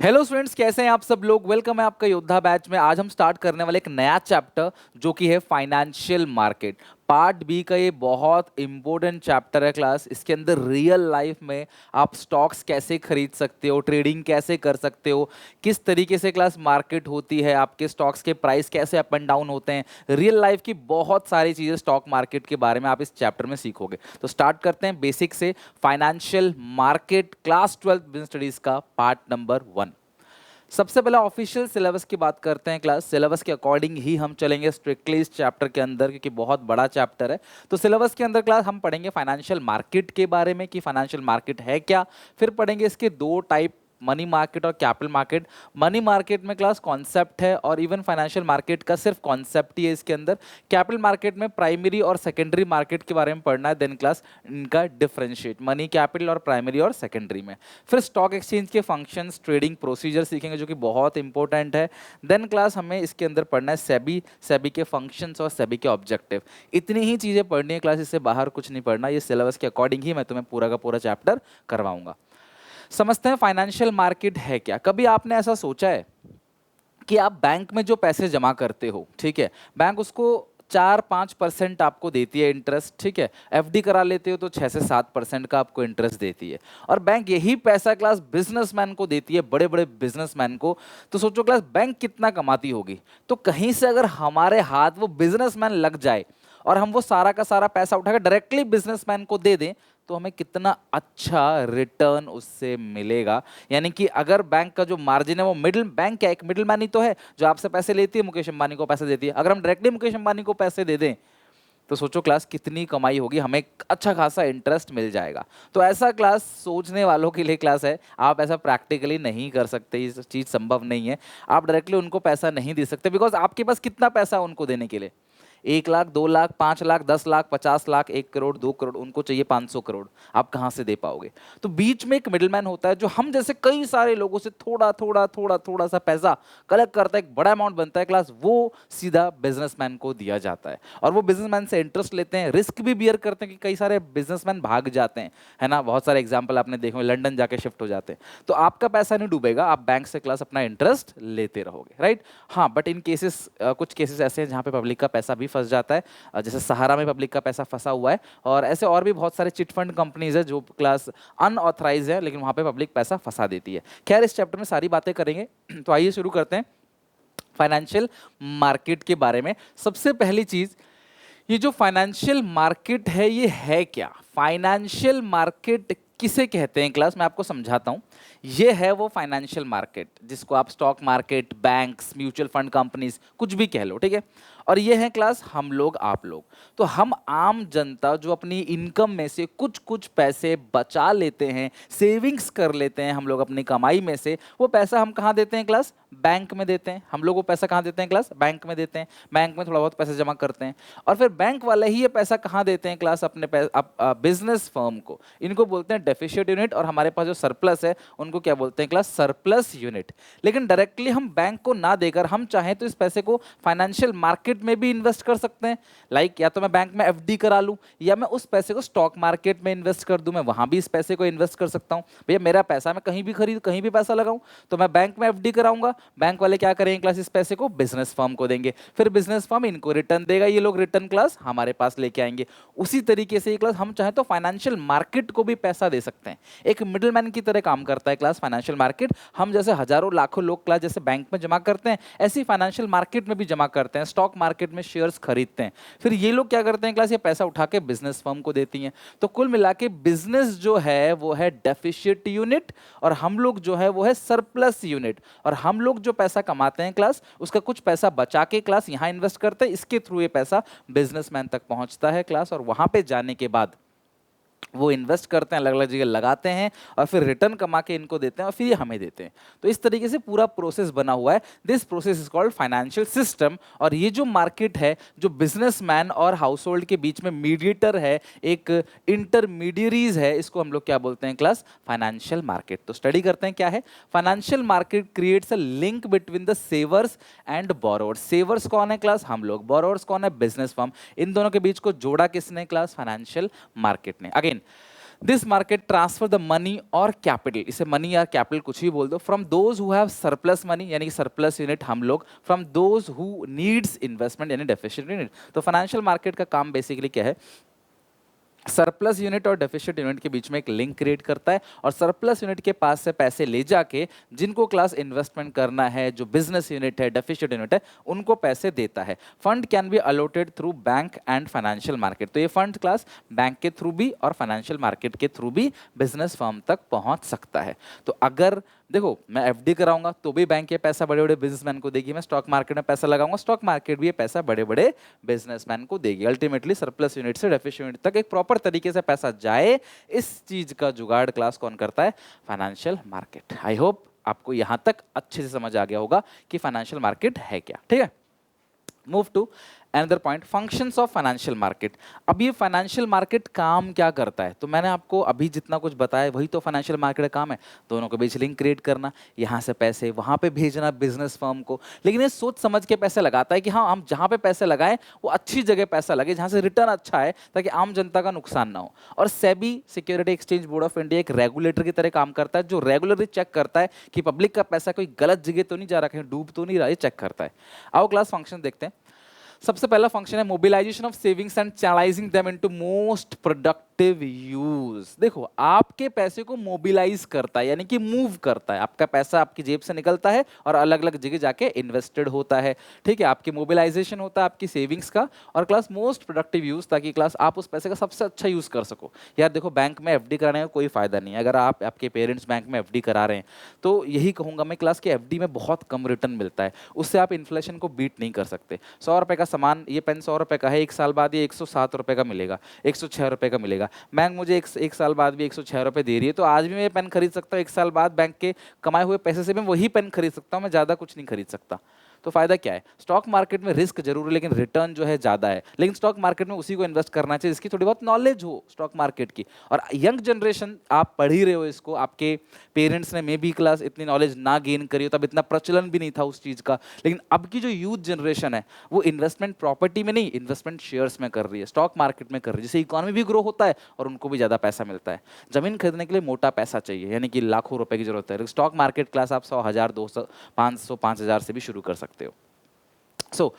Hello students, कैसे हैं आप सब लोग। वेलकम है आपका योद्धा बैच में। आज हम स्टार्ट करने वाले एक नया चैप्टर जो कि है फाइनेंशियल मार्केट। पार्ट बी का ये बहुत इंपॉर्टेंट चैप्टर है क्लास। इसके अंदर रियल लाइफ में आप स्टॉक्स कैसे खरीद सकते हो, ट्रेडिंग कैसे कर सकते हो, किस तरीके से क्लास मार्केट होती है, आपके स्टॉक्स के प्राइस कैसे अप एंड डाउन होते हैं। रियल लाइफ की बहुत सारी चीज़ें स्टॉक मार्केट के बारे में आप इस चैप्टर में सीखोगे। तो स्टार्ट करते हैं बेसिक से। Financial market class 12 business studies का पार्ट नंबर 1। सबसे पहले ऑफिशियल सिलेबस की बात करते हैं क्लास। सिलेबस के अकॉर्डिंग ही हम चलेंगे स्ट्रिक्टली इस चैप्टर के अंदर, क्योंकि बहुत बड़ा चैप्टर है। तो सिलेबस के अंदर क्लास हम पढ़ेंगे फाइनेंशियल मार्केट के बारे में कि फाइनेंशियल मार्केट है क्या। फिर पढ़ेंगे इसके दो टाइप, मनी मार्केट और कैपिटल मार्केट। मनी मार्केट में क्लास कॉन्सेप्ट है और इवन फाइनेंशियल मार्केट का सिर्फ कॉन्सेप्ट ही है इसके अंदर। कैपिटल मार्केट में प्राइमरी और सेकेंडरी मार्केट के बारे में पढ़ना है। देन क्लास इनका डिफरेंशिएट मनी कैपिटल और प्राइमरी और सेकेंडरी में। फिर स्टॉक एक्सचेंज के फंक्शंस, ट्रेडिंग प्रोसीजर सीखेंगे जो कि बहुत इंपॉर्टेंट है। देन क्लास हमें इसके अंदर पढ़ना है सेबी, सेबी के फंक्शंस और सेबी के ऑब्जेक्टिव। इतनी ही चीज़ें पढ़नी है क्लास, इससे बाहर कुछ नहीं पढ़ना। ये सिलेबस के अकॉर्डिंग ही मैं तुम्हें पूरा का पूरा चैप्टर करवाऊंगा। समझते हैं फाइनेंशियल मार्केट है क्या। कभी आपने ऐसा सोचा है कि आप बैंक में जो पैसे जमा करते हो, ठीक है, बैंक उसको 4-5% आपको देती है इंटरेस्ट, ठीक है। एफडी करा लेते हो तो 6 से 7% का आपको इंटरेस्ट देती है। और बैंक यही पैसा क्लास बिजनेसमैन को देती है, बड़े बड़े बिजनेसमैन को। तो सोचो क्लास बैंक कितना कमाती होगी। तो कहीं से अगर हमारे हाथ वो बिजनेसमैन लग जाए और हम वो सारा का सारा पैसा उठाकर डायरेक्टली बिजनेसमैन को दे दें, तो हमें कितना अच्छा रिटर्न उससे मिलेगा। यानी कि अगर बैंक का जो मार्जिन है वो मिडिल बैंक क्या, एक मिडिल मैन ही तो है जो आपसे पैसे लेती है, मुकेश अंबानी को पैसे देती है। अगर हम डायरेक्टली मुकेश अंबानी को पैसे दे दें तो सोचो क्लास कितनी कमाई होगी, हमें एक अच्छा खासा इंटरेस्ट मिल जाएगा। तो ऐसा क्लास सोचने वालों के लिए क्लास है। आप ऐसा प्रैक्टिकली नहीं कर सकते, ये चीज़ संभव नहीं है। आप डायरेक्टली उनको पैसा नहीं दे सकते, बिकॉज आपके पास कितना पैसा है उनको देने के लिए। 1 लाख, 2 लाख, 5 लाख, 10 लाख, 50 लाख, 1 करोड़, 2 करोड़, उनको चाहिए 500 करोड़। आप कहाँ से दे पाओगे। तो बीच में एक मिडिलमैन होता है जो हम जैसे कई सारे लोगों से थोड़ा थोड़ा थोड़ा थोड़ा सा पैसा कलेक्ट करता है, एक बड़ा अमाउंट बनता है क्लास, वो सीधा बिजनेसमैन को दिया जाता है। और वो बिजनेसमैन से इंटरेस्ट लेते हैं, रिस्क भी बियर करते हैं कि कई सारे बिजनेसमैन भाग जाते हैं, है ना। बहुत सारे एग्जाम्पल आपने देखे होंगे, लंदन जाके शिफ्ट हो जाते हैं। तो आपका पैसा नहीं डूबेगा, आप बैंक से क्लास अपना इंटरेस्ट लेते रहोगे, राइट। हाँ, बट इन केसेस कुछ केसेस ऐसे हैं जहाँ पे पब्लिक का पैसा भी फंस जाता है। जैसे सहारा में पब्लिक का पैसा फंसा हुआ है, और ऐसे और भी बहुत सारे चिट फंड कंपनीज है जो क्लास अनऑथराइज है, लेकिन वहाँ पे पब्लिक पैसा फंसा देती है। खैर, इस चैप्टर में सारी बातें करेंगे। तो आइए शुरू करते हैं फाइनेंशियल मार्केट के बारे में। सबसे पहली चीज, ये जो फाइनेंशियल मार्केट है ये है क्या। फाइनेंशियल मार्केट किसे कहते हैं क्लास, मैं आपको समझाता हूं। ये है वो फाइनेंशियल मार्केट जिसको आप stock market, banks, mutual fund companies कुछ भी कह लो, ठीक है। और ये है क्लास हम लोग, आप लोग। तो हम आम जनता जो अपनी इनकम में से कुछ कुछ पैसे बचा लेते हैं, सेविंग्स कर लेते हैं हम लोग अपनी कमाई में से, वो पैसा हम कहाँ देते हैं क्लास, बैंक में देते हैं। हम लोग वो पैसा कहाँ देते हैं क्लास, बैंक में देते हैं। बैंक में थोड़ा बहुत पैसा जमा करते हैं, और फिर बैंक वाले ही ये पैसा कहाँ देते हैं क्लास, अपने बिजनेस फर्म को। इनको बोलते हैं डेफिशिएंट यूनिट, और हमारे पास जो सरप्लस है उनको क्या बोलते हैं क्लास, सरप्लस यूनिट। लेकिन डायरेक्टली हम बैंक को ना देकर हम चाहें तो इस पैसे को फाइनेंशियल मार्केट में भी इन्वेस्ट कर सकते हैं। लाइक या तो मैं बैंक में एफडी करा लूं, या मैं उस पैसे को स्टॉक मार्केट में इन्वेस्ट कर दूं, मैं वहां भी इस पैसे को इन्वेस्ट कर सकता हूं। भैया मेरा पैसा मैं कहीं भी खरीद, कहीं भी पैसा लगाऊं, तो मैं बैंक में एफडी कराऊंगा, बैंक वाले क्या करेंगे क्लास, इस पैसे को बिजनेस फर्म को देंगे, फिर बिजनेस फर्म इनको रिटर्न देगा, ये लोग रिटर्न क्लास हमारे पास लेके आएंगे। उसी तरीके से ये क्लास हम चाहें तो फाइनेंशियल मार्केट को भी पैसा दे सकते हैं। एक मिडिलमैन की तरह काम करता है क्लास फाइनेंशियल मार्केट। हम जैसे हजारों लाखों लोग क्लास जैसे बैंक में जमा करते हैं, ऐसी फाइनेंशियल मार्केट में भी जमा करते हैं, स्टॉक मार्केट में शेयर्स खरीदते हैं। फिर ये लोग क्या करते हैं क्लास, ये पैसा उठा के बिजनेस फर्म को देती हैं। तो कुल मिला के बिजनेस जो है वो है डेफिशिएंट यूनिट, और हम लोग जो है वो है सरप्लस यूनिट। और हम लोग जो पैसा कमाते हैं क्लास, उसका कुछ पैसा बचा के क्लास यहाँ इन्वेस्ट करते हैं, इसके थ्रू ये पैसा बिजनेसमैन तक पहुंचता है क्लास, और वहां पे जाने के बाद वो इन्वेस्ट करते हैं, अलग अलग जगह लगाते हैं, और फिर रिटर्न कमा के इनको देते हैं, और फिर ये हमें देते हैं। तो इस तरीके से पूरा प्रोसेस बना हुआ है। This process is called financial system. और ये जो मार्केट है, जो बिजनेसमैन और हाउस होल्ड के बीच में मीडिएटर है, एक इंटरमीडियरीज है, इसको हम लोग क्या बोलते हैं क्लास, फाइनेंशियल मार्केट। तो स्टडी करते हैं क्या है financial market. Creates a link between the savers and borrowers. Savers कौन है क्लास, हम लोग। बोरोवर्स कौन है, बिजनेस फर्म। इन दोनों के बीच को जोड़ा किसने क्लास, फाइनेंशियल मार्केट ने। Again, this market transfer the money और कैपिटल, इसे मनी या कैपिटल कुछ भी बोल दो, from those who have surplus money यानी कि सरप्लस यूनिट हम लोग, from those who needs investment यानी डेफिशिएंट यूनिट। तो फाइनेंशियल मार्केट का काम बेसिकली क्या है, सरप्लस यूनिट और डेफिशिएंट यूनिट के बीच में एक लिंक क्रिएट करता है और सरप्लस यूनिट के पास से पैसे ले जाके जिनको क्लास इन्वेस्टमेंट करना है, जो बिजनेस यूनिट है, डेफिशिएंट यूनिट है, उनको पैसे देता है। Fund can be allotted through bank and financial market. तो ये फंड क्लास बैंक के थ्रू भी और फाइनेंशियल मार्केट के थ्रू भी बिजनेस फर्म तक पहुंच सकता है। तो अगर देखो मैं एफडी कराऊंगा तो भी बैंक ये पैसा बड़े बड़े बिजनेसमैन को देगी, मैं स्टॉक मार्केट में पैसा लगाऊंगा, स्टॉक मार्केट भी ये पैसा बड़े बड़े बिजनेसमैन को देगी। अल्टीमेटली सरप्लस यूनिट से डेफिशिएंट यूनिट तक एक प्रॉपर तरीके से पैसा जाए, इस चीज का जुगाड़ क्लास कौन करता है, फाइनेंशियल मार्केट। आई होप आपको यहां तक अच्छे से समझ आ गया होगा कि फाइनेंशियल मार्केट है क्या। ठीक है, move to another point, functions of financial market. अब ये फाइनेंशियल मार्केट काम क्या करता है, तो मैंने आपको अभी जितना कुछ बताया वही तो फाइनेंशियल मार्केट का काम है, दोनों के बीच लिंक क्रिएट करना, यहाँ से पैसे वहाँ पे भेजना बिजनेस फर्म को। लेकिन ये सोच समझ के पैसे लगाता है कि हाँ हम जहाँ पे पैसे लगाएं वो अच्छी जगह पैसा लगे जहाँ से रिटर्न अच्छा है, ताकि आम जनता का नुकसान ना हो। और SEBI security exchange board of India एक रेगुलेटर की तरह काम करता है, जो रेगुलरली चेक करता है कि पब्लिक का पैसा कोई गलत जगह तो नहीं जा रहा, कहीं डूब तो नहीं रहा, ये चेक करता है। आओ क्लास फंक्शन देखते हैं। सबसे पहला फंक्शन है mobilisation of savings and channelising them into most productive use. देखो आपके पैसे को मोबिलाइज करता है यानी कि मूव करता है, आपका पैसा आपकी जेब से निकलता है और अलग अलग जगह जाके इन्वेस्टेड होता है। ठीक है, आपकी मोबिलाइजेशन होता है आपकी सेविंग्स का, और क्लास मोस्ट प्रोडक्टिव यूज, ताकि क्लास आप उस पैसे का सबसे अच्छा यूज कर सको। यार देखो बैंक में एफडी कराने का कोई फायदा नहीं है, अगर आप आपके पेरेंट्स बैंक में एफडी करा रहे हैं तो यही कहूंगा मैं क्लास की एफडी में बहुत कम रिटर्न मिलता है, उससे आप इन्फ्लेशन को बीट नहीं कर सकते। 100 रुपए का सामान, ये पेन 100 रुपए का है, एक साल बाद ये 107 रुपए का मिलेगा, 106 रुपए का मिलेगा। बैंक मुझे एक साल बाद भी 106 रुपए दे रही है, तो आज भी मैं ये पेन खरीद सकता हूँ, एक साल बाद बैंक के कमाए हुए पैसे से मैं वही पेन खरीद सकता हूँ, मैं ज़्यादा कुछ नहीं खरीद सकता। तो फायदा क्या है, स्टॉक मार्केट में रिस्क जरूर है लेकिन रिटर्न जो है ज़्यादा है। लेकिन स्टॉक मार्केट में उसी को इन्वेस्ट करना चाहिए जिसकी थोड़ी बहुत नॉलेज हो स्टॉक मार्केट की। और यंग जनरेशन आप पढ़ ही रहे हो इसको, आपके पेरेंट्स ने मे बी क्लास इतनी नॉलेज ना गेन करी हो, तब इतना प्रचलन भी नहीं था उस चीज़ का। लेकिन अब की जो यूथ जनरेशन है वो इन्वेस्टमेंट प्रॉपर्टी में नहीं, इन्वेस्टमेंट शेयर्स में कर रही है, स्टॉक मार्केट में कर रही है, जिससे इकोनॉमी भी ग्रो होता है और उनको भी ज़्यादा पैसा मिलता है। जमीन खरीदने के लिए मोटा पैसा चाहिए यानी कि लाखों रुपए की जरूरत है, स्टॉक मार्केट क्लास आप 100, 1000, 200, 500, 5000 से भी शुरू कर सकते हो। सो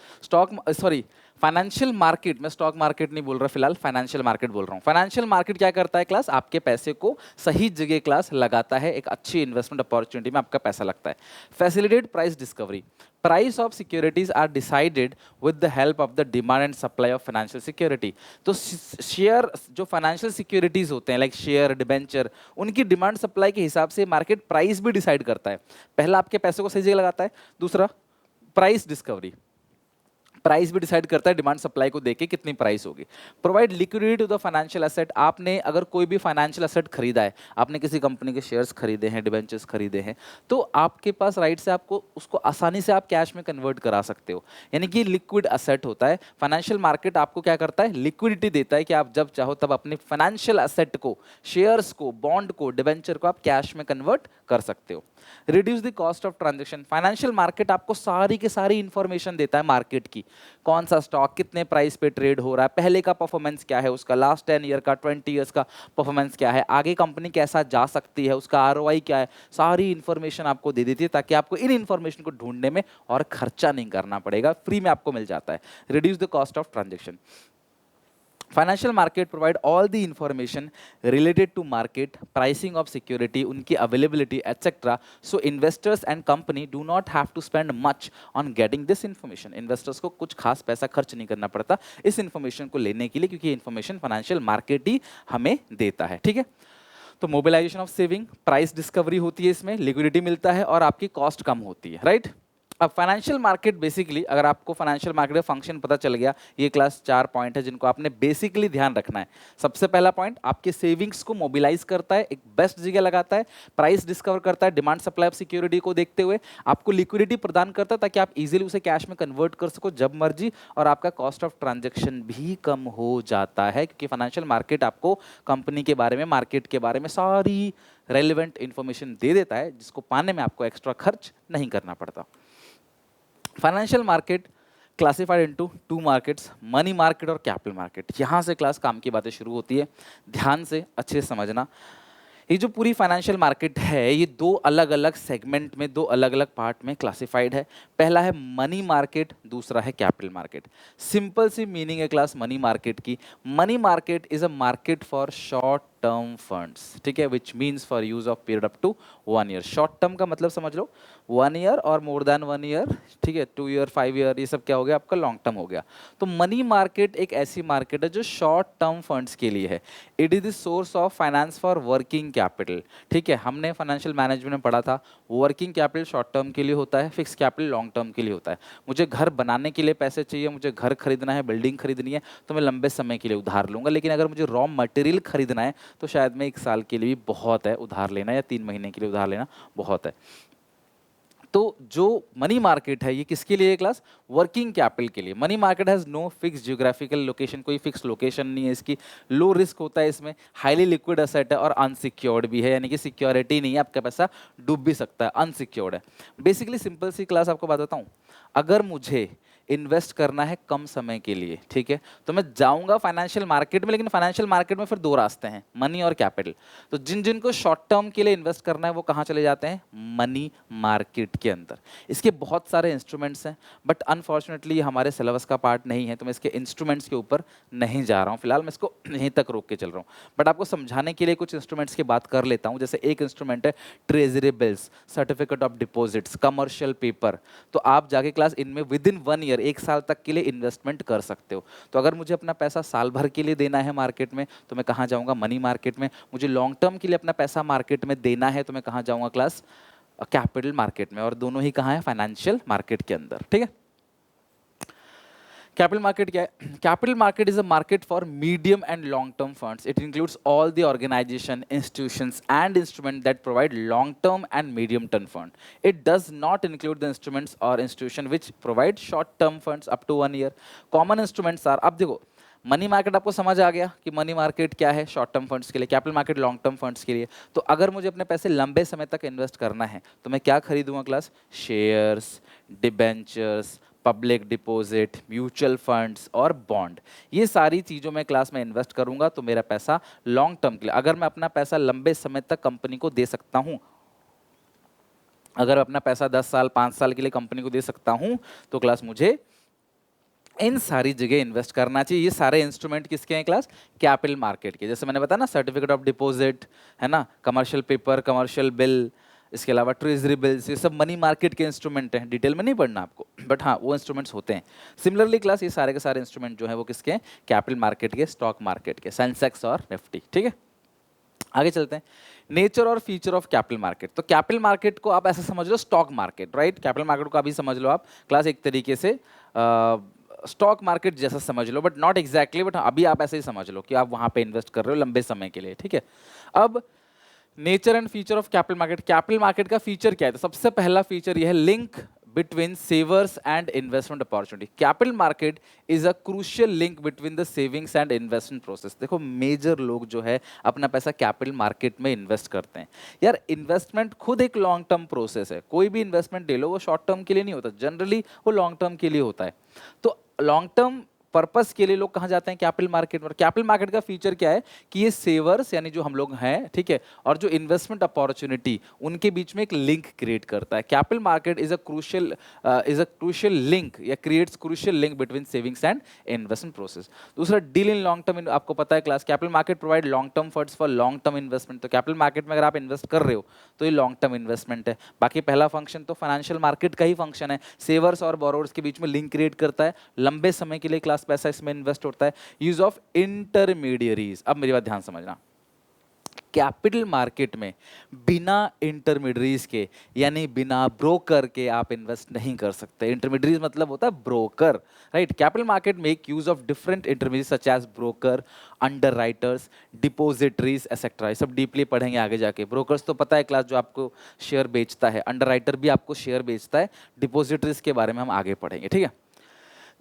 फाइनेंशियल मार्केट, मैं स्टॉक मार्केट नहीं बोल रहा फिलहाल, फाइनेंशियल मार्केट बोल रहा हूँ। फाइनेंशियल मार्केट क्या करता है क्लास, आपके पैसे को सही जगह क्लास लगाता है, एक अच्छी इन्वेस्टमेंट अपॉर्चुनिटी में आपका पैसा लगता है। Facilitate price discovery, price of securities are decided with the help of the demand and supply of financial security. तो शेयर जो फाइनेंशियल सिक्योरिटीज होते हैं लाइक शेयर, डिबेंचर, उनकी डिमांड सप्लाई के हिसाब से मार्केट प्राइस भी डिसाइड करता है। पहला आपके पैसे को सही जगह लगाता है, दूसरा प्राइस डिस्कवरी, प्राइस भी डिसाइड करता है डिमांड सप्लाई को देके कितनी प्राइस होगी। Provide liquidity to the financial asset, आपने अगर कोई भी फाइनेंशियल एसेट खरीदा है, आपने किसी कंपनी के शेयर्स खरीदे हैं, डिबेंचर्स खरीदे हैं, तो आपके पास राइट से आपको उसको आसानी से आप कैश में कन्वर्ट करा सकते हो, यानी कि लिक्विड एसेट होता है। फाइनेंशियल मार्केट आपको क्या करता है, लिक्विडिटी देता है कि आप जब चाहो तब अपने फाइनेंशियल एसेट को, शेयर्स को, बॉन्ड को, डिबेंचर को आप कैश में कन्वर्ट कर सकते हो। Reduce the cost of transaction, financial market आपको सारी की सारी इंफॉर्मेशन देता है मार्केट की, कौन सा स्टॉक कितने प्राइस पे ट्रेड हो रहा है, पहले का परफॉर्मेंस क्या है उसका, लास्ट 10 ईयर का, 20 ईयर्स का परफॉर्मेंस क्या है, आगे कंपनी कैसा जा सकती है, उसका आरओआई क्या है, सारी इंफॉर्मेशन आपको दे देती है ताकि आपको इन इंफॉर्मेशन को ढूंढने में और खर्चा नहीं करना पड़ेगा, फ्री में आपको मिल जाता है। Reduce the cost of transaction, financial market provide all the information related to market, pricing of security, उनकी availability etcetera, so investors and company do not have to spend much on getting this information. Investors को कुछ खास पैसा खर्च नहीं करना पड़ता इस इन्फॉर्मेशन को लेने के लिए, क्योंकि इन्फॉर्मेशन फाइनेंशियल मार्केट ही हमें देता है। ठीक है, तो mobilisation of saving, price discovery होती है, इसमें लिक्विडिटी मिलता है और आपकी कॉस्ट कम होती है, राइट। अब फाइनेंशियल मार्केट बेसिकली, अगर आपको फाइनेंशियल मार्केट का फंक्शन पता चल गया, ये क्लास 4 पॉइंट है जिनको आपने बेसिकली ध्यान रखना है। सबसे पहला पॉइंट, आपके सेविंग्स को मोबिलाइज करता है, एक बेस्ट जगह लगाता है, प्राइस डिस्कवर करता है, डिमांड सप्लाई ऑफ सिक्योरिटी को देखते हुए आपको लिक्विडिटी प्रदान करता है ताकि आप इजीली उसे कैश में कन्वर्ट कर सको जब मर्जी, और आपका कॉस्ट ऑफ ट्रांजेक्शन भी कम हो जाता है क्योंकि फाइनेंशियल मार्केट आपको कंपनी के बारे में, मार्केट के बारे में सारी रेलिवेंट इंफॉर्मेशन दे देता है, जिसको पाने में आपको एक्स्ट्रा खर्च नहीं करना पड़ता। Financial market classified into two markets, money market और कैपिटल मार्केट। यहाँ से क्लास काम की बातें शुरू होती है, ध्यान से अच्छे से समझना। ये जो पूरी फाइनेंशियल मार्केट है ये दो अलग अलग सेगमेंट में, दो अलग अलग पार्ट में क्लासिफाइड है। पहला है मनी मार्केट, दूसरा है कैपिटल मार्केट। सिंपल सी मीनिंग है क्लास मनी मार्केट की। Money market is a market for short term funds, ठीक है, which means for use of period up to 1 year. Short term का मतलब समझ लो 1 ईयर और मोर देन 1 ईयर, ठीक है, 2 ईयर, 5 ईयर, ये सब क्या हो गया आपका लॉन्ग टर्म हो गया। तो मनी मार्केट एक ऐसी मार्केट है जो शॉर्ट टर्म फंड्स के लिए है। It is the source of finance for working capital, ठीक है। हमने फाइनेंशियल मैनेजमेंट में पढ़ा था वर्किंग कैपिटल शॉर्ट टर्म के लिए होता है, फिक्स कैपिटल लॉन्ग टर्म के लिए होता है। मुझे घर बनाने के लिए पैसे चाहिए, मुझे घर खरीदना है, बिल्डिंग खरीदनी है, तो मैं लंबे समय के लिए उधार लूंगा। लेकिन अगर मुझे रॉ मटेरियल खरीदना है तो शायद मैं 1 साल के लिए भी बहुत है उधार लेना, या 3 महीने के लिए उधार लेना बहुत है। तो जो मनी मार्केट है ये किसके लिए है क्लास? वर्किंग कैपिटल के लिए। Money market has no fix geographical location, कोई फिक्स लोकेशन नहीं है इसकी। लो रिस्क होता है इसमें, हाईली लिक्विड एसेट है और अनसिक्योर्ड भी है, यानी कि सिक्योरिटी नहीं है, आपका पैसा डूब भी सकता है, अनसिक्योर्ड है। बेसिकली सिंपल सी क्लास आपको बताता हूँ, अगर मुझे इन्वेस्ट करना है कम समय के लिए, ठीक है, तो मैं जाऊंगा फाइनेंशियल मार्केट में। लेकिन फाइनेंशियल मार्केट में फिर दो रास्ते हैं, मनी और कैपिटल। तो जिन जिन को शॉर्ट टर्म के लिए इन्वेस्ट करना है वो कहाँ चले जाते हैं? मनी मार्केट के अंदर। इसके बहुत सारे इंस्ट्रूमेंट्स हैं, बट अनफॉर्चुनेटली ये हमारे सिलेबस का पार्ट नहीं है, तो मैं इसके इंस्ट्रूमेंट्स के ऊपर नहीं जा रहा हूँ फिलहाल, मैं इसको यहीं तक रोक के चल रहा हूँ। बट आपको समझाने के लिए कुछ इंस्ट्रूमेंट्स की बात कर लेता हूँ। जैसे एक इंस्ट्रूमेंट है treasury bills, certificate of deposits, commercial paper. तो आप जाके क्लास इनमें विद इन 1 ईयर, 1 साल तक के लिए इन्वेस्टमेंट कर सकते हो। तो अगर मुझे अपना पैसा साल भर के लिए देना है मार्केट में तो मैं कहाँ जाऊँगा? मनी मार्केट में। मुझे लॉन्ग टर्म के लिए अपना पैसा मार्केट में देना है तो मैं कहाँ जाऊँगा क्लास? कैपिटल मार्केट में। और दोनों ही कहाँ है? फाइनेंशियल मार्केट के अंदर, ठीक है। कैपिटल मार्केट क्या है? Capital market is a market for medium and long term funds. It includes all the organisation, institutions and instrument that provide long term and medium term fund. It does not include the instruments और institution which provide short term funds up to 1 year. Common instruments are, अब देखो money market आपको समझ आ गया कि money market क्या है, short term funds के लिए, capital market long term funds के लिए। तो अगर मुझे अपने पैसे लंबे समय तक इन्वेस्ट करना है तो मैं क्या खरीदूंगा class? Shares, debentures, public deposit, mutual funds और बॉन्ड। ये सारी चीज़ों में क्लास में इन्वेस्ट करूंगा तो मेरा पैसा लॉन्ग टर्म के लिए, अगर मैं अपना पैसा लंबे समय तक कंपनी को दे सकता हूं, अगर अपना पैसा 10 साल 5 साल के लिए कंपनी को दे सकता हूं तो क्लास मुझे इन सारी जगह इन्वेस्ट करना चाहिए। ये सारे इंस्ट्रूमेंट किसके हैं क्लास? कैपिटल मार्केट के। जैसे मैंने बताया ना, सर्टिफिकेट ऑफ डिपॉजिट है ना, कमर्शियल पेपर, कमर्शियल बिल, इसके अलावा ट्रेजरी बिल्स, ये सब मनी मार्केट के इंस्ट्रूमेंट हैं। डिटेल में नहीं पढ़ना आपको, बट हाँ वो इंस्ट्रूमेंट्स होते हैं। सिमिलरली क्लास ये सारे के सारे इंस्ट्रूमेंट जो है वो किसके हैं? कैपिटल मार्केट के, स्टॉक मार्केट के, सेंसेक्स और निफ्टी, ठीक है। आगे चलते हैं, नेचर और फीचर ऑफ कैपिटल मार्केट। तो कैपिटल मार्केट को आप ऐसे समझ लो stock market, right. Capital market को अभी समझ लो आप क्लास एक तरीके से स्टॉक मार्केट जैसा समझ लो, बट नॉट एग्जैक्टली, बट अभी आप ऐसे ही समझ लो कि आप वहां पे इन्वेस्ट कर रहे हो लंबे समय के लिए, ठीक है। अब nature and feature of capital market. Capital market का फीचर क्या है? तो सबसे पहला फीचर यह है link between savers and investment opportunity. Capital market is a crucial link between the savings and investment process. देखो मेजर लोग जो है अपना पैसा कैपिटल मार्केट में इन्वेस्ट करते हैं। यार इन्वेस्टमेंट खुद एक लॉन्ग टर्म प्रोसेस है, कोई भी इन्वेस्टमेंट ले लो वो शॉर्ट टर्म के लिए नहीं होता, जनरली वो लॉन्ग टर्म के लिए होता है। तो लॉन्ग टर्म पर्पस के लिए लोग कहाँ जाते हैं? कैपिटल मार्केट में। कैपिटल मार्केट का फीचर क्या है कि ये सेवर्स यानी जो हम लोग हैं, ठीक है, और जो इन्वेस्टमेंट अपॉर्चुनिटी, उनके बीच में एक लिंक क्रिएट करता है। Capital market is a crucial link या creates crucial link between savings and investment process. दूसरा डील इन लॉन्ग टर्म। आपको पता है class capital market provide long term funds for long term investment. तो capital market में अगर आप invest कर रहे हो तो ये लॉन्ग टर्म इन्वेस्टमेंट है। बाकी पहला फंक्शन तो फाइनेंशियल मार्केट का ही फंक्शन है, सेवर्स और बोरोवर्स के बीच में लिंक क्रिएट करता है, लंबे समय के लिए क्लास पैसा इसमें इन्वेस्ट होता है। Use of intermediaries. अब मेरी बात ध्यान समझना, कैपिटल मार्केट में बिना इंटरमीडियरीज के यानी बिना ब्रोकर के आप इन्वेस्ट नहीं कर सकते। इंटरमीडियरीज मतलब होता है broker, right. Capital market make use of different intermediaries such as broker, underwriters, depositories etcetera. सब डीपली पढ़ेंगे आगे जाके। ब्रोकर्स तो पता है क्लास जो आपको शेयर बेचता है, अंडरराइटर भी आपको शेयर बेचता है, डिपोजिटरीज के बारे में हम आगे पढ़ेंगे, ठीक है।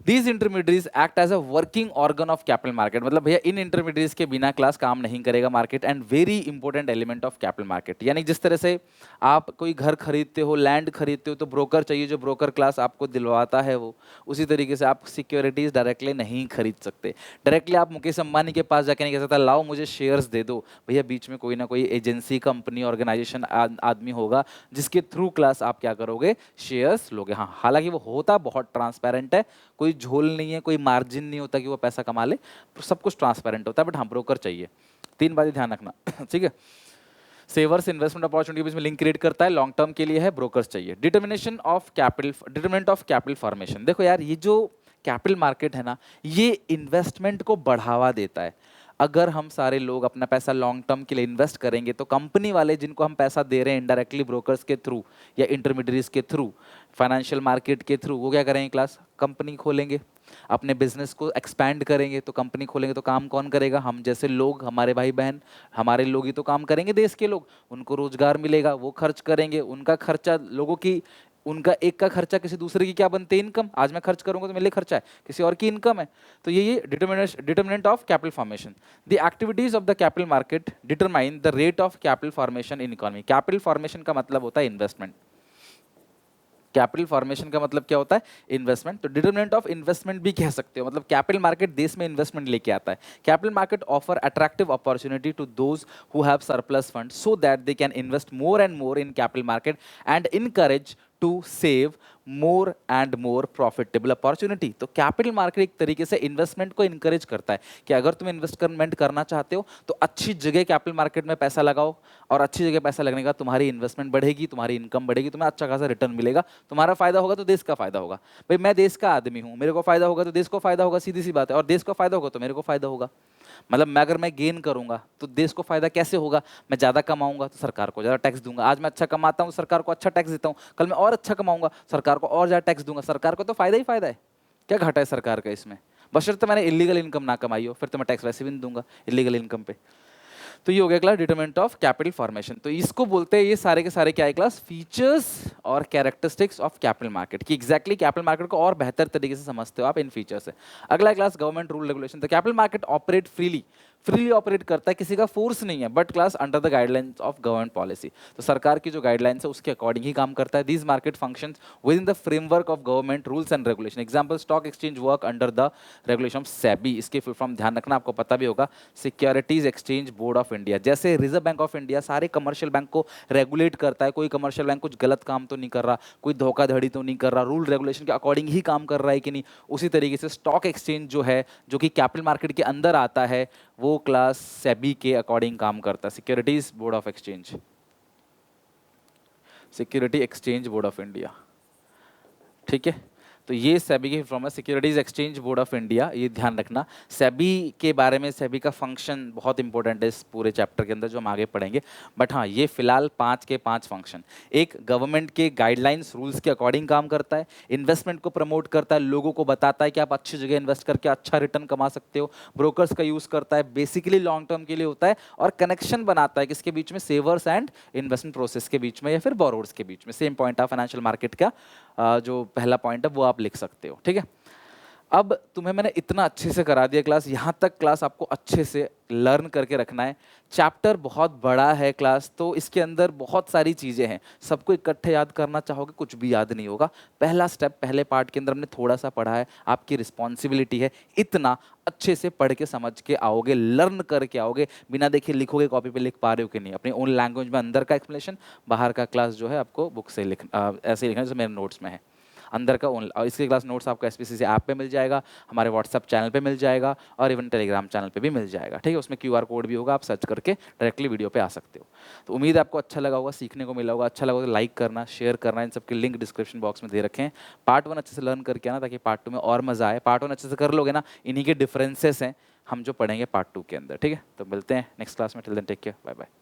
These intermediates act as a working organ of capital market, मतलब भैया इन इंटरमीडिएट्स के बिना क्लास काम नहीं करेगा market, and very important element of capital market. यानी जिस तरह से आप कोई घर खरीदते हो, लैंड खरीदते हो, तो ब्रोकर चाहिए, जो ब्रोकर क्लास आपको दिलवाता है वो, उसी तरीके से आप सिक्योरिटीज डायरेक्टली नहीं खरीद सकते। डायरेक्टली आप मुकेश अंबानी के पास जाके नहीं कह सकता लाओ मुझे शेयर्स दे दो, भैया बीच में कोई ना कोई एजेंसी, कंपनी, ऑर्गेनाइजेशन आदमी होगा जिसके थ्रू क्लास आप क्या करोगे, शेयर्स लोगे। हाँ, हालांकि वो होता बहुत ट्रांसपेरेंट है, कोई झोल नहीं है, कोई मार्जिन नहीं होता कि वो पैसा कमा ले, सब कुछ ट्रांसपेरेंट होता है, बट हाँ ब्रोकर चाहिए। तीन बातें ध्यान रखना ठीक है। सेवर्स इन्वेस्टमेंट अपॉर्चुनिटी के बीच में लिंक क्रिएट करता है, लॉन्ग टर्म के लिए है, ब्रोकर्स चाहिए। Determination of capital, determinant of capital formation. देखो यार, ये जो कैपिटल मार्केट है ना, ये इन्वेस्टमेंट को बढ़ावा देता है। अगर हम सारे लोग अपना पैसा लॉन्ग टर्म के लिए इन्वेस्ट करेंगे, तो कंपनी वाले जिनको हम पैसा दे रहे हैं इनडायरेक्टली ब्रोकर्स के थ्रू या इंटरमीडिएट्स के थ्रू, फाइनेंशियल मार्केट के थ्रू, वो क्या करेंगे क्लास, कंपनी खोलेंगे, अपने बिजनेस को एक्सपैंड करेंगे। तो कंपनी खोलेंगे तो काम कौन करेगा, हम जैसे लोग, हमारे भाई बहन, हमारे लोग ही तो काम करेंगे, देश के लोग, उनको रोजगार मिलेगा, वो खर्च करेंगे, उनका खर्चा लोगों की, उनका एक का खर्चा किसी दूसरे की क्या बनती है, इनकम। आज मैं खर्च करूंगा तो मेरे लिए खर्चा है, किसी और की इनकम है। तो ये determinant of capital formation. The activities of the capital market determine the rate of capital formation in economy. Capital formation का मतलब होता है इन्वेस्टमेंट, कैपिटल फॉर्मेशन का मतलब क्या होता है, इन्वेस्टमेंट। तो डिटरमिनेंट ऑफ इन्वेस्टमेंट भी कह सकते हो, मतलब कैपिटल मार्केट देश में इन्वेस्टमेंट लेके आता है। Capital market offer attractive opportunity to those who have surplus fund so that they can invest more and more in capital market and encourage to save more and more profitable opportunity. तो capital market एक तरीके से investment को encourage करता है कि अगर तुम इन्वेस्टमेंट करना चाहते हो तो अच्छी जगह कैपिटल मार्केट में पैसा लगाओ, और अच्छी जगह पैसा लगने का तुम्हारी इन्वेस्टमेंट बढ़ेगी, तुम्हारी इनकम बढ़ेगी, तुम्हें अच्छा खासा रिटर्न मिलेगा, तुम्हारा फायदा होगा तो देश का फायदा होगा। भाई मैं देश का आदमी हूं, मेरे को फायदा होगा तो देश को फायदा होगा, सीधी सी बात है, और देश को फायदा होगा तो मेरे को फायदा होगा। मतलब मैं अगर मैं गेन करूंगा तो देश को फायदा कैसे होगा, मैं ज्यादा कमाऊंगा तो सरकार को ज्यादा टैक्स दूंगा। आज मैं अच्छा कमाता हूं, सरकार को अच्छा टैक्स देता हूं, कल मैं और अच्छा कमाऊंगा, सरकार को और ज्यादा टैक्स दूंगा, सरकार को तो फायदा ही फायदा है। क्या घाटा है सरकार का इसमें, बशर्ते मैंने इलीगल इनकम ना कमाई हो, फिर तो मैं टैक्स वैसे भी नहीं दूंगा इलीगल इनकम पे। तो ये हो गया class determinant of capital formation. तो इसको बोलते हैं, ये सारे के सारे क्या है क्लास, फीचर्स और कैरेक्टरिस्टिक्स ऑफ कैपिटल मार्केट, कि एग्जैक्टली कैपिटल मार्केट को और बेहतर तरीके से समझते हो आप इन फीचर से। अगला class government rule regulation. The capital market operate freely, freely operate करता है, किसी का फोर्स नहीं है, but class under the guidelines of government policy. तो सरकार की जो गाइडलाइंस है उसके अकॉर्डिंग ही काम करता है। These market functions with in the framework of government rules and regulation. Example, stock exchange work under the regulation of SEBI. इसके फुल फॉर्म ध्यान रखना, आपको पता भी होगा, securities exchange board of India. जैसे रिजर्व बैंक ऑफ इंडिया सारे commercial bank को रेगुलेट करता है, कोई कमर्शियल बैंक कुछ गलत काम तो नहीं कर रहा, कोई धोखाधड़ी तो नहीं कर रहा, रूल रेगुलेशन के अकॉर्डिंग ही काम कर रहा है कि नहीं, उसी तरीके से स्टॉक एक्सचेंज जो है, जो कि कैपिटल मार्केट के अंदर आता है, वो क्लास सेबी के अकॉर्डिंग काम करता है। Securities board of exchange, security exchange board of India, ठीक है। तो ये सेबी की फॉर्म है, securities exchange board of India, ये ध्यान रखना। सेबी के बारे में, सेबी का फंक्शन बहुत इंपॉर्टेंट है इस पूरे चैप्टर के अंदर जो हम आगे पढ़ेंगे, बट हाँ ये फिलहाल 5 के 5 फंक्शन। एक, गवर्नमेंट के गाइडलाइंस रूल्स के अकॉर्डिंग काम करता है, इन्वेस्टमेंट को प्रमोट करता है, लोगों को बताता है कि आप अच्छी जगह इन्वेस्ट करके अच्छा रिटर्न कमा सकते हो, ब्रोकर्स का यूज करता है, बेसिकली लॉन्ग टर्म के लिए होता है, और कनेक्शन बनाता है किसके बीच में, सेवर्स एंड इन्वेस्टमेंट प्रोसेस के बीच में या फिर बोरोवर्स के बीच में। Same point of financial market का जो पहला पॉइंट है वो आप लिख सकते हो, ठीक है। अब तुम्हें मैंने इतना अच्छे से करा दिया क्लास, यहाँ तक क्लास आपको अच्छे से लर्न करके रखना है। चैप्टर बहुत बड़ा है क्लास, तो इसके अंदर बहुत सारी चीज़ें हैं, सबको इकट्ठे याद करना चाहोगे कुछ भी याद नहीं होगा। पहला स्टेप, पहले पार्ट के अंदर हमने थोड़ा सा पढ़ा है, आपकी रिस्पॉन्सिबिलिटी है इतना अच्छे से पढ़ के समझ के आओगे, लर्न करके आओगे, बिना देखे लिखोगे, कॉपी पे लिख पा रहे हो कि नहीं, अपनी ओन लैंग्वेज में अंदर का एक्सप्लेनेशन, बाहर का क्लास जो है आपको बुक से ऐसे ही लिखना जैसे मेरे नोट्स में है अंदर का ओन। और इसके क्लास नोट्स आपको एसपीसीसी ऐप पे मिल जाएगा, हमारे व्हाट्सअप चैनल पे मिल जाएगा, और इवन टेलीग्राम चैनल पे भी मिल जाएगा, ठीक है। उसमें क्यूआर कोड भी होगा, आप सर्च करके डायरेक्टली वीडियो पे आ सकते हो। तो उम्मीद है आपको अच्छा लगा होगा, सीखने को मिला होगा। अच्छा लगा तो लाइक करना, शेयर करना, इन सबके लिंक डिस्क्रिप्शन बॉक्स में दे रखें। पार्ट 1 अच्छे से लर्न करके आना, ताकि पार्ट 2 में और मजा आए। पार्ट 1 अच्छे से कर लोगे ना, इन्हीं के डिफरेंसेस हैं हम जो पढ़ेंगे पार्ट 2 के अंदर, ठीक है। तो मिलते हैं नेक्स्ट क्लास में, till then take care, bye bye.